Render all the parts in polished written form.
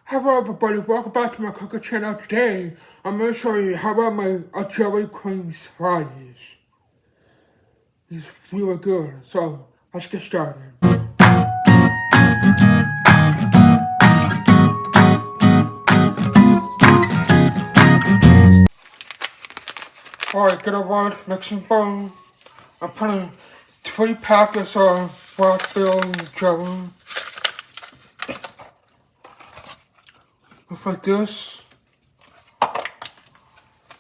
Hello everybody, welcome back to my cooking channel. Today, I'm going to show you how I make a jelly cream slice. It's really good, so let's get started. Alright, get a wide mixing bowl. I'm putting 3 packets of black-filled jelly. Just like this.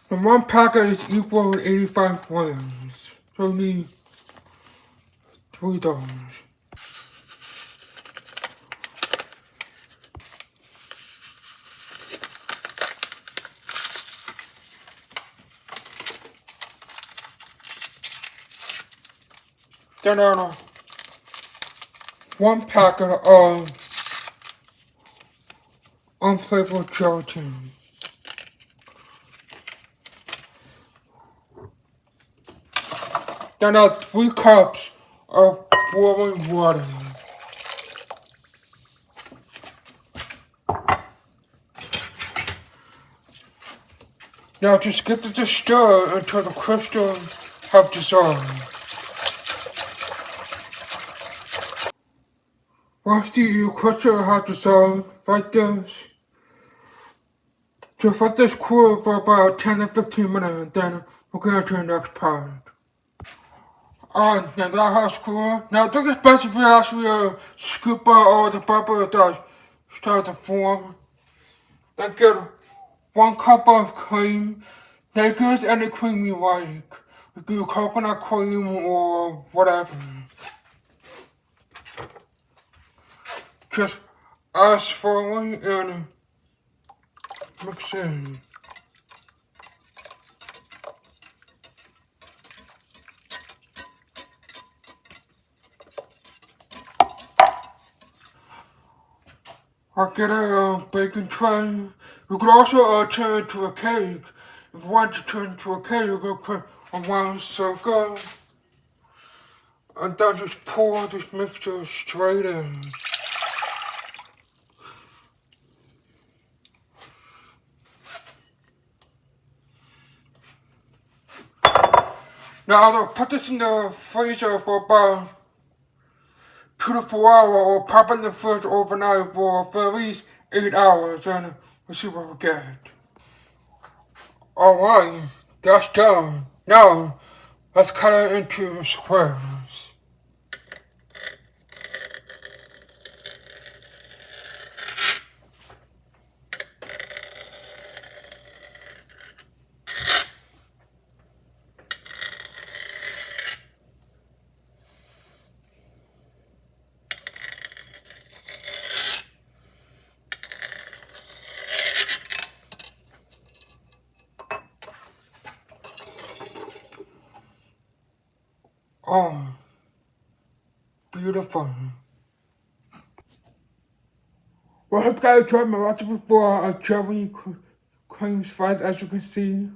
And 1 packet is equal to 85 grams. So you need 3 those. Then on 1 packet of unflavored gelatin. Then add 3 cups of boiling water. Now just get it to stir until the crystals have dissolved. Once the crystal has dissolved like this, just let this cool for about 10 to 15 minutes, then we'll get into the next part. Alright, now that has cooled. Now this is best if you actually scoop out all the bubble that starts to form. Then get 1 cup of cream. Now get any cream you like. You can do coconut cream or whatever. Just add slowly and mix in. I'll get a baking tray. You could also turn it to a cake. If you want to turn it to a cake, you can put a round circle. And then just pour this mixture straight in. Now I'll put this in the freezer for about 2 to 4 hours, or pop it in the fridge overnight for at least 8 hours, and we'll see what we get. Alright, that's done. Now, let's cut it into squares. Oh, beautiful. Well, I hope you guys enjoyed my recipe for a jelly cream slice, as you can see.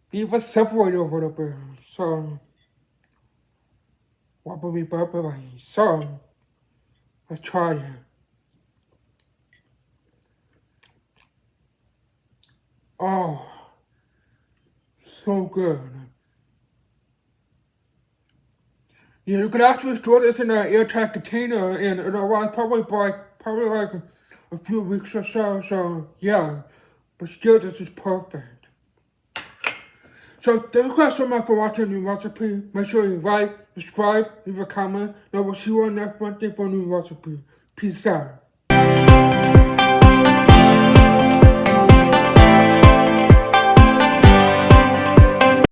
These were separated a little bit, so what will be better? So, let's try it. Oh, so good. Yeah, you can actually store this in an airtight container, and it'll last probably like a few weeks or so. So yeah, but still, this is perfect. So thank you guys so much for watching the new recipe. Make sure you like, subscribe, leave a comment, and we'll see you on next Monday for a new recipe. Peace out.